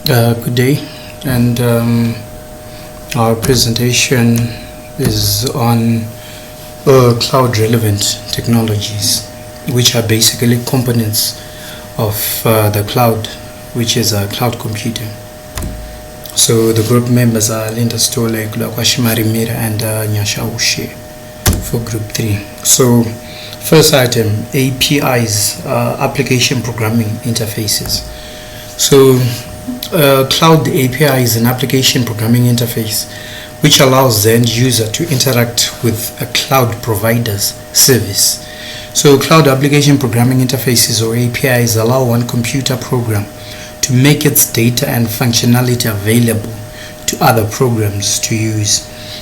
Good day, and our presentation is on cloud relevant technologies, which are basically components of the cloud, which is cloud computing. So the group members are Linda Stole, Kulakwashimari Mira, and Nyasha Ushe for group 3. So first item, APIs, application programming interfaces. So cloud API is an application programming interface which allows the end user to interact with a cloud provider's service. So cloud application programming interfaces, or APIs, allow one computer program to make its data and functionality available to other programs to use.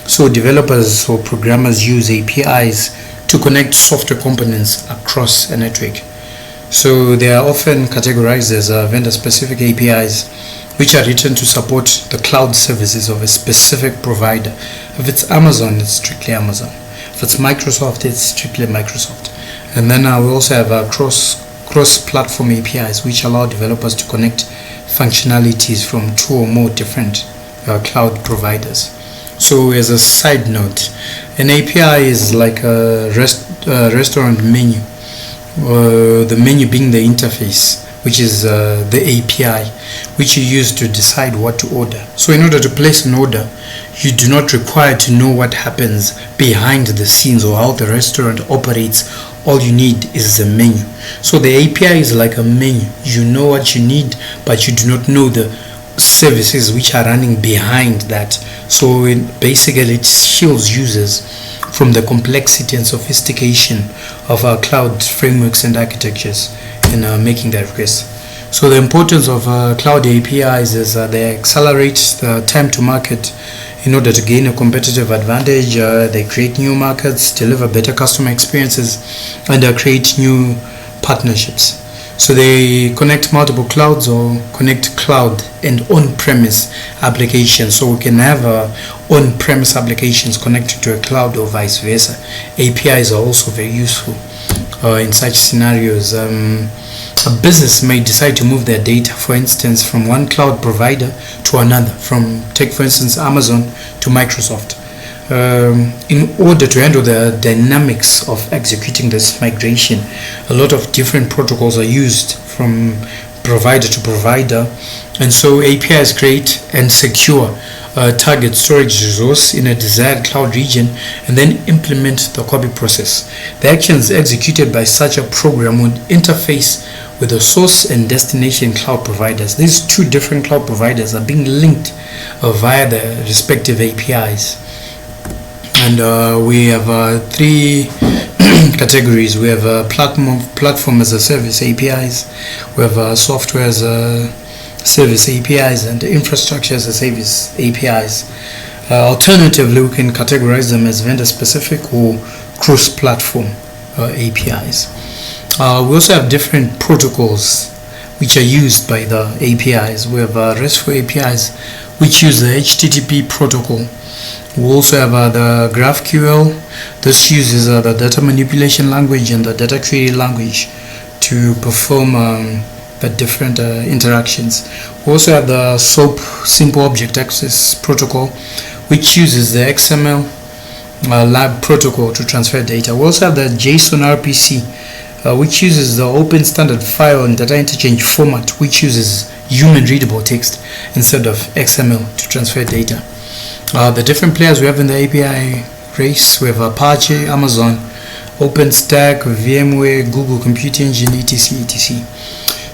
So developers or programmers use APIs to connect software components across a network. So they are often categorized as vendor-specific APIs, which are written to support the cloud services of a specific provider. If it's Amazon, it's strictly Amazon. If it's Microsoft, it's strictly Microsoft. And then we also have cross-platform APIs, which allow developers to connect functionalities from 2 or more different cloud providers. So as a side note, an API is like a restaurant menu. The menu being the interface, which is the API, which you use to decide what to order. So in order to place an order, you do not require to know what happens behind the scenes or how the restaurant operates. All you need is the menu. So the API is like a menu. You know what you need, but you do not know the services which are running behind that. So basically it shields users from the complexity and sophistication of our cloud frameworks and architectures in making that request. So the importance of cloud APIs is they accelerate the time to market in order to gain a competitive advantage. They create new markets, deliver better customer experiences, and create new partnerships. So they connect multiple clouds or connect cloud and on-premise applications. So we can have on-premise applications connected to a cloud or vice versa. APIs are also very useful in such scenarios. A business may decide to move their data, for instance, from one cloud provider to another, take for instance Amazon to Microsoft. In order to handle the dynamics of executing this migration, a lot of different protocols are used from provider to provider, and so APIs create and secure target storage resource in a desired cloud region and then implement the copy process. The actions executed by such a program would interface with the source and destination cloud providers. These 2 different cloud providers are being linked via the respective APIs. And we have 3 categories. We have platform as a service APIs, we have software as a service APIs, and infrastructure as a service APIs. Alternatively, we can categorize them as vendor-specific or cross-platform APIs. We also have different protocols which are used by the APIs. We have RESTful APIs, which use the HTTP protocol. We also have the GraphQL. This uses the data manipulation language and the data query language to perform the different interactions. We also have the SOAP, Simple Object Access Protocol, which uses the XML lab protocol to transfer data. We also have the JSON RPC, which uses the Open Standard File and Data Interchange format, which uses human readable text instead of XML to transfer data. The different players we have in the API race, we have Apache, Amazon, OpenStack, VMware, Google Computing Engine, etc.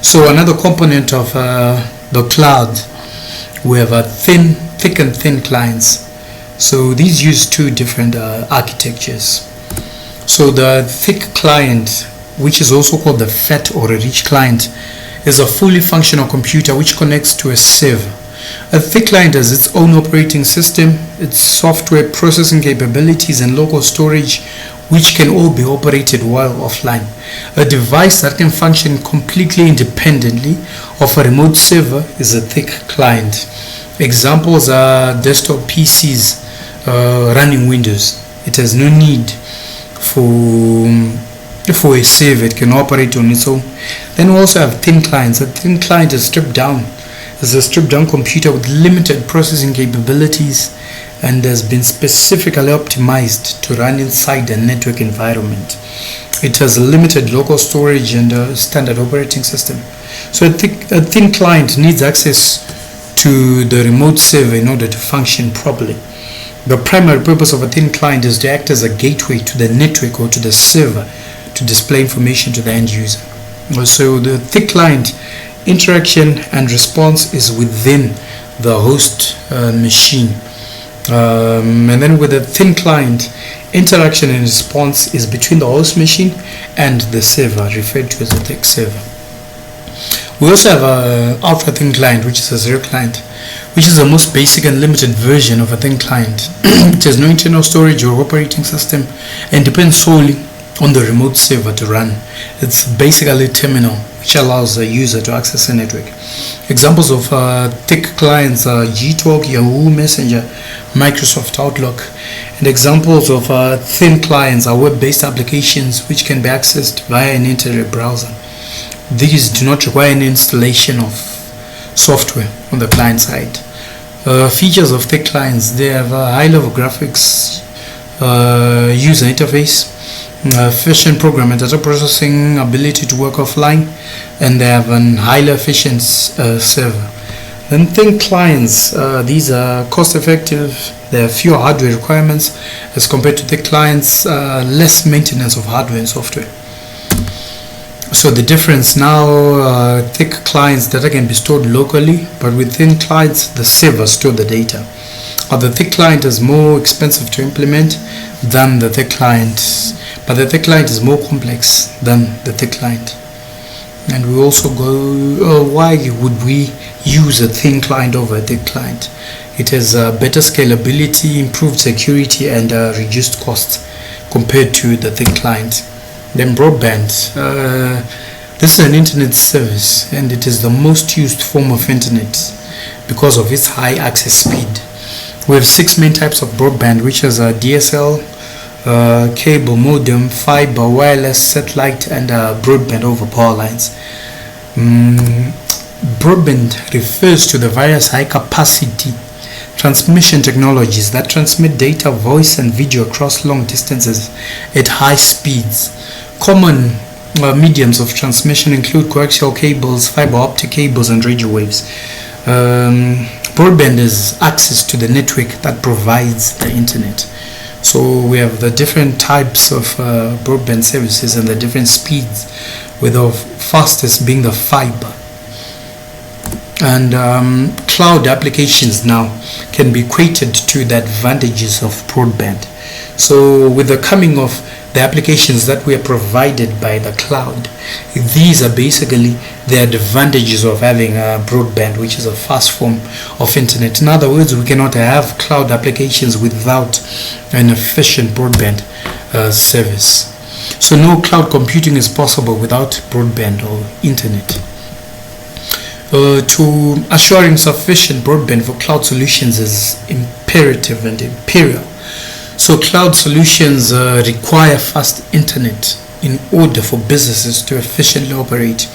So another component of the cloud, we have thick and thin clients. So these use 2 different architectures. So the thick client, which is also called the fat or a rich client, is a fully functional computer which connects to a server. A thick client has its own operating system, its software processing capabilities, and local storage, which can all be operated while offline. A device that can function completely independently of a remote server is a thick client. Examples are desktop PCs running Windows. It has no need for a server. It can operate on its own. Then we also have thin clients. A thin client is stripped down is a stripped-down computer with limited processing capabilities and has been specifically optimized to run inside a network environment. It has limited local storage and a standard operating system. So a thin client needs access to the remote server in order to function properly. The primary purpose of a thin client is to act as a gateway to the network or to the server to display information to the end user. So the thick client interaction and response is within the host machine. And then with a thin client, interaction and response is between the host machine and the server, referred to as a thick server. We also have a ultra thin client, which is a zero client, which is the most basic and limited version of a thin client. It has no internal storage or operating system and depends solely on the remote server to run. It's basically a terminal which allows the user to access a network. Examples of thick clients are Gtalk, Yahoo Messenger, Microsoft Outlook. And examples of thin clients are web-based applications which can be accessed via an internet browser. These do not require any installation of software on the client side. Features of thick clients: they have a high-level graphics, user interface, efficient program and data processing, ability to work offline, and they have an highly efficient server. Then thin clients, these are cost-effective. There are fewer hardware requirements as compared to thick clients, less maintenance of hardware and software. So the difference now, thick clients, data can be stored locally, but with thin clients, the server store the data. The thick client is more expensive to implement than the thick client, but the thick client is more complex than the thick client. And we also go, why would we use a thin client over a thick client? It has better scalability, improved security, and reduced costs compared to the thick client. Then broadband. This is an internet service, and it is the most used form of internet because of its high access speed. We have 6 main types of broadband, which is DSL, cable modem, fiber, wireless, satellite, and broadband over power lines. Broadband refers to the various high capacity transmission technologies that transmit data, voice, and video across long distances at high speeds. Common mediums of transmission include coaxial cables, fiber optic cables, and radio waves. Broadband is access to the network that provides the internet. So we have the different types of broadband services and the different speeds, with the fastest being the fiber. And cloud applications now can be equated to the advantages of broadband. So with the coming of the applications that we are provided by the cloud, these are basically the advantages of having a broadband, which is a fast form of internet. In other words, we cannot have cloud applications without an efficient broadband service. So no cloud computing is possible without broadband or internet. To assuring sufficient broadband for cloud solutions is imperative and imperial. So cloud solutions require fast internet in order for businesses to efficiently operate.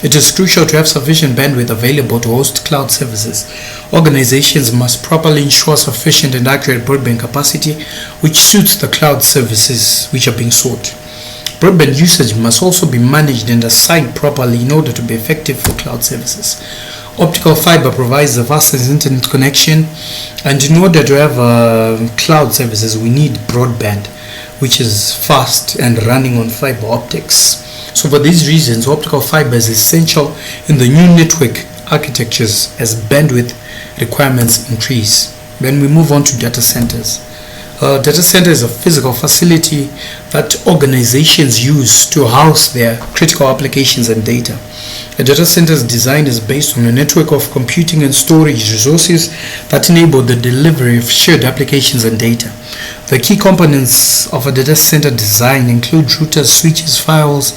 It is crucial to have sufficient bandwidth available to host cloud services. Organizations must properly ensure sufficient and accurate broadband capacity which suits the cloud services which are being sought. Broadband usage must also be managed and assigned properly in order to be effective for cloud services. Optical fiber provides the fastest internet connection, and in order to have cloud services, we need broadband, which is fast and running on fiber optics. So for these reasons, optical fiber is essential in the new network architectures as bandwidth requirements increase. Then we move on to data centers. Data center is a physical facility that organizations use to house their critical applications and data. A data center's design is based on a network of computing and storage resources that enable the delivery of shared applications and data. The key components of a data center design include routers, switches, firewalls,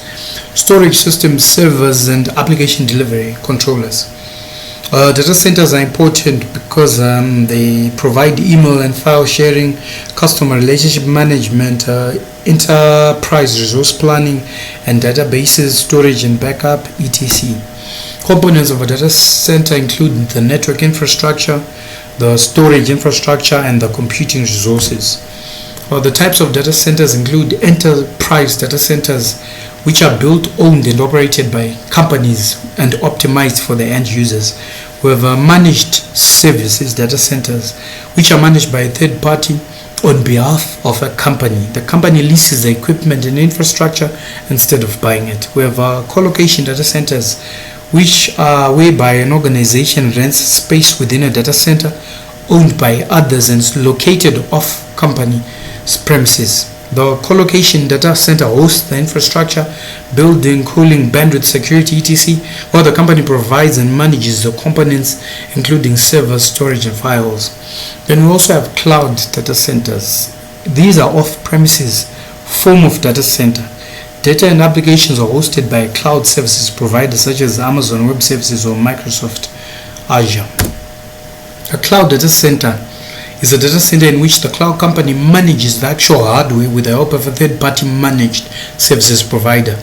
storage systems, servers, and application delivery controllers. Data centers are important because they provide email and file sharing, customer relationship management, enterprise resource planning, and databases, storage and backup, etc. Components of a data center include the network infrastructure, the storage infrastructure, and the computing resources. The types of data centers include enterprise data centers, which are built, owned, and operated by companies and optimized for the end users. We have managed services data centers, which are managed by a third party on behalf of a company. The company leases the equipment and infrastructure instead of buying it. We have co-location data centers, which are whereby an organization rents space within a data center owned by others and located off company premises. The co-location data center hosts the infrastructure, building, cooling, bandwidth, security, etc., while the company provides and manages the components, including servers, storage, and firewalls. Then we also have cloud data centers. These are off-premises form of data center. Data and applications are hosted by cloud services providers such as Amazon Web Services or Microsoft Azure. A cloud data center is a data center in which the cloud company manages the actual hardware with the help of a third-party managed services provider.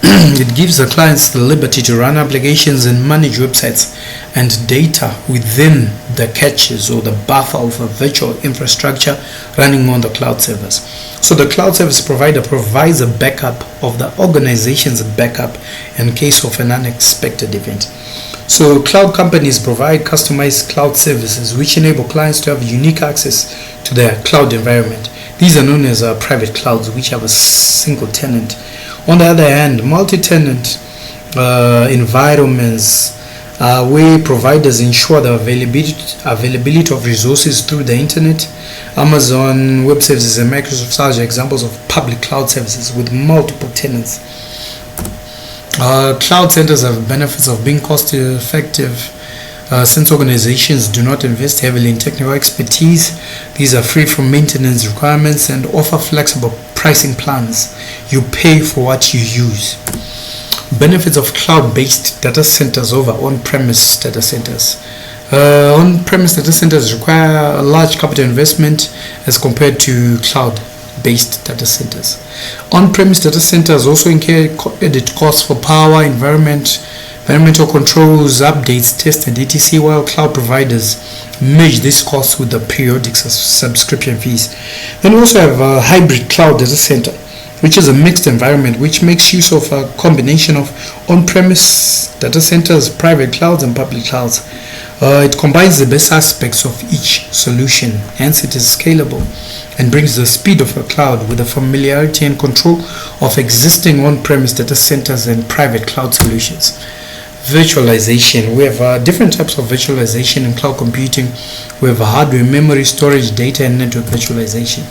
It gives the clients the liberty to run applications and manage websites and data within the caches or the buffer of a virtual infrastructure running on the cloud servers. So the cloud service provider provides a backup of the organization's backup in case of an unexpected event. So cloud companies provide customized cloud services which enable clients to have unique access to their cloud environment. These are known as private clouds, which have a single tenant. On the other hand, multi-tenant environments where providers ensure the availability of resources through the internet. Amazon Web Services and Microsoft Azure are examples of public cloud services with multiple tenants. Cloud centers have benefits of being cost effective since organizations do not invest heavily in technical expertise. These are free from maintenance requirements and offer flexible pricing plans. You pay for what you use. Benefits of cloud-based data centers over on-premise data centers. On-premise data centers require a large capital investment as compared to cloud-based data centers. On-premise data centers also incur added costs for power, environmental controls, updates, tests, and etc., while cloud providers merge these costs with the periodic subscription fees. Then we also have a hybrid cloud data center, which is a mixed environment which makes use of a combination of on-premise data centers, private clouds, and public clouds. It combines the best aspects of each solution, hence it is scalable and brings the speed of a cloud with the familiarity and control of existing on-premise data centers and private cloud solutions. Virtualization. We have different types of virtualization in cloud computing. We have hardware, memory, storage, data, and network virtualization.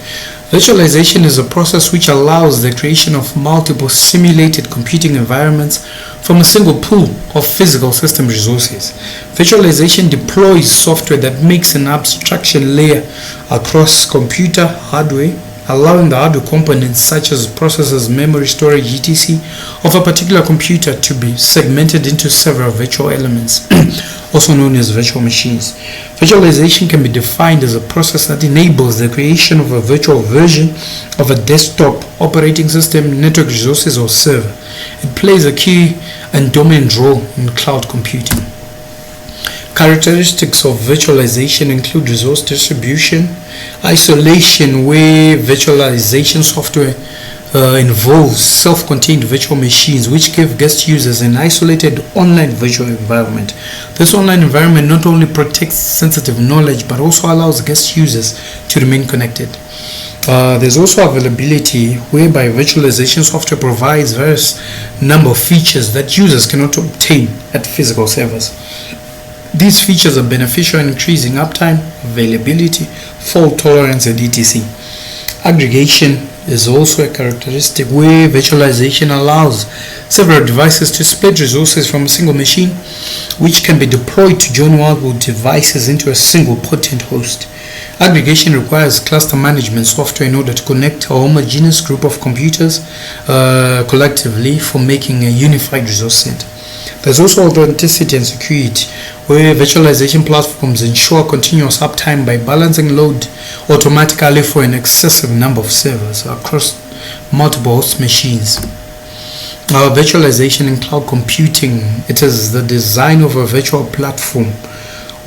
Virtualization is a process which allows the creation of multiple simulated computing environments from a single pool of physical system resources. Virtualization deploys software that makes an abstraction layer across computer hardware, allowing the hardware components such as processors, memory, storage, etc. of a particular computer to be segmented into several virtual elements, also known as virtual machines. Virtualization can be defined as a process that enables the creation of a virtual version of a desktop operating system, network resources, or server. It plays a key and dominant role in cloud computing. Characteristics of virtualization include resource distribution, isolation, where virtualization software involves self-contained virtual machines which give guest users an isolated online virtual environment. This online environment not only protects sensitive knowledge but also allows guest users to remain connected. There's also availability, whereby virtualization software provides various number of features that users cannot obtain at physical servers. These features are beneficial in increasing uptime, availability, fault tolerance, and etc. Aggregation is also a characteristic where virtualization allows several devices to split resources from a single machine, which can be deployed to join multiple devices into a single potent host. Aggregation requires cluster management software in order to connect a homogeneous group of computers collectively for making a unified resource center. There's also authenticity and security, where virtualization platforms ensure continuous uptime by balancing load automatically for an excessive number of servers across multiple host machines. Virtualization in cloud computing. It is the design of a virtual platform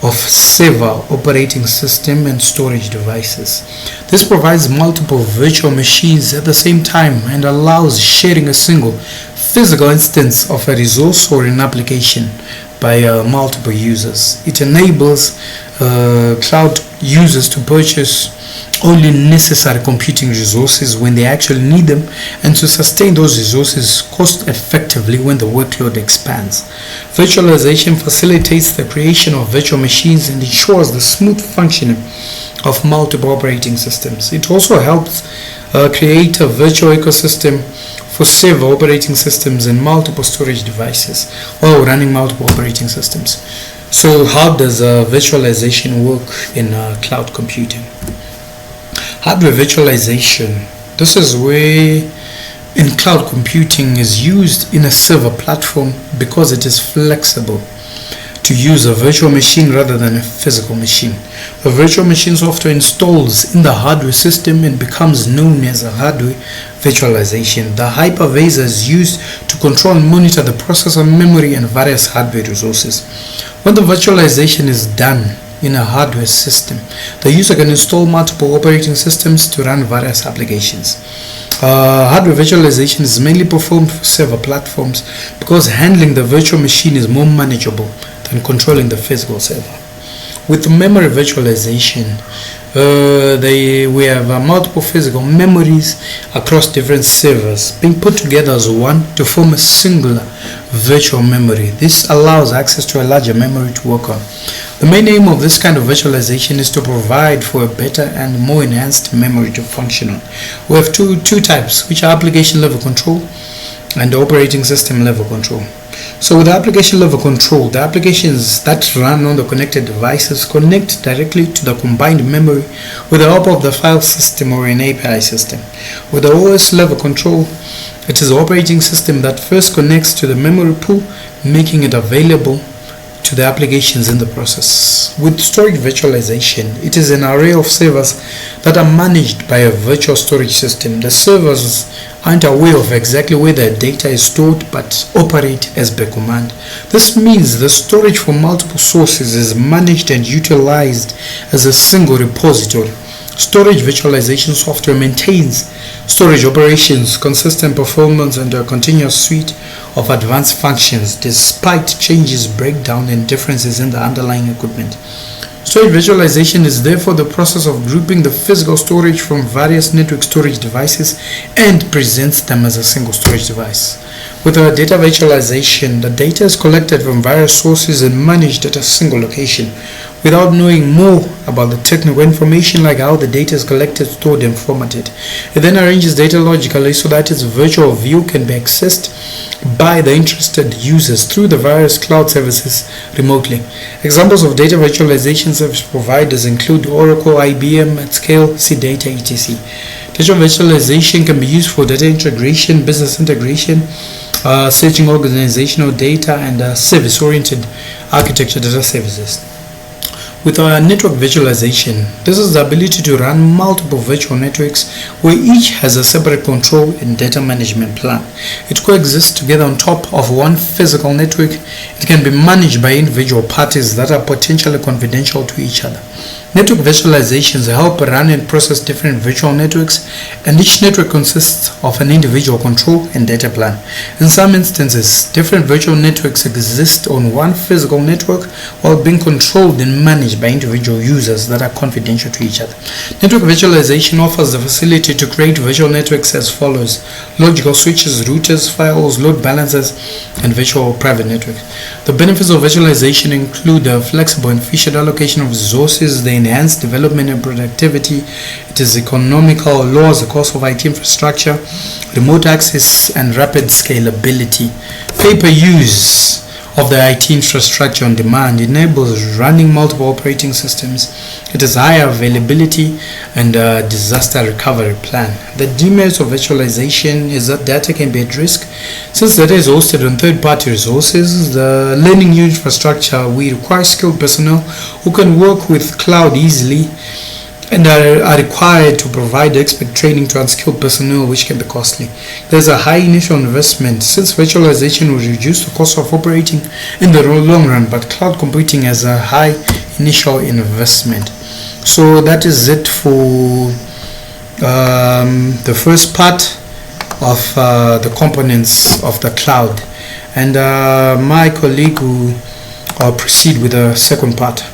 of several operating system and storage devices. This provides multiple virtual machines at the same time and allows sharing a single physical instance of a resource or an application by multiple users. It enables cloud users to purchase only necessary computing resources when they actually need them, and to sustain those resources cost effectively when the workload expands. Virtualization facilitates the creation of virtual machines and ensures the smooth functioning of multiple operating systems. It also helps create a virtual ecosystem for several operating systems and multiple storage devices while running multiple operating systems. So how does virtualization work in cloud computing? Hardware virtualization. This is where in cloud computing is used in a server platform because it is flexible to use a virtual machine rather than a physical machine. The virtual machine software installs in the hardware system and becomes known as a hardware virtualization. The hypervisor is used to control and monitor the processor, memory, and various hardware resources. When the virtualization is done in a hardware system, the user can install multiple operating systems to run various applications. Hardware virtualization is mainly performed for server platforms because handling the virtual machine is more manageable than controlling the physical server. With memory virtualization, we have multiple physical memories across different servers being put together as one to form a singular virtual memory. This allows access to a larger memory to work on. The main aim of this kind of virtualization is to provide for a better and more enhanced memory to function on. We have two types, which are application level control and operating system level control. So with the application level control, the applications that run on the connected devices connect directly to the combined memory with the help of the file system or an API system. With the OS level control, it is the operating system that first connects to the memory pool, making it available to the applications in the process. With storage virtualization, it is an array of servers that are managed by a virtual storage system. The servers aren't aware of exactly where their data is stored but operate as per command. This means the storage from multiple sources is managed and utilized as a single repository. Storage virtualization software maintains storage operations, consistent performance, and a continuous suite of advanced functions despite changes, breakdown, and differences in the underlying equipment. Storage virtualization is therefore the process of grouping the physical storage from various network storage devices and presents them as a single storage device. With a data virtualization, the data is collected from various sources and managed at a single location. Without knowing more about the technical information like how the data is collected, stored, and formatted, it then arranges data logically so that its virtual view can be accessed by the interested users through the various cloud services remotely. Examples of data virtualization service providers include Oracle, IBM, AtScale, CData, etc. Data virtualization can be used for data integration, business integration, searching organizational data, and service-oriented architecture data services. With our network virtualization, this is the ability to run multiple virtual networks where each has a separate control and data management plan. It coexists together on top of one physical network. It can be managed by individual parties that are potentially confidential to each other. Network virtualizations help run and process different virtual networks, and each network consists of an individual control and data plan. In some instances, different virtual networks exist on one physical network while being controlled and managed by individual users that are confidential to each other. Network virtualization offers the facility to create virtual networks as follows: logical switches, routers, firewalls, load balancers, and virtual private networks. The benefits of virtualization include a flexible and efficient allocation of resources, the enhanced development and productivity. It is economical, lowers the cost of IT infrastructure, remote access, and rapid scalability. Pay-per-use of the IT infrastructure on demand enables running multiple operating systems. It has higher availability and a disaster recovery plan. The demerits of virtualization is that data can be at risk. Since data is hosted on third-party resources, the learning new infrastructure, we require skilled personnel who can work with cloud easily and are required to provide expert training to unskilled personnel, which can be costly. There's a high initial investment since virtualization will reduce the cost of operating in the long run, but cloud computing has a high initial investment. So that is it for the first part of the components of the cloud, and my colleague will proceed with the second part.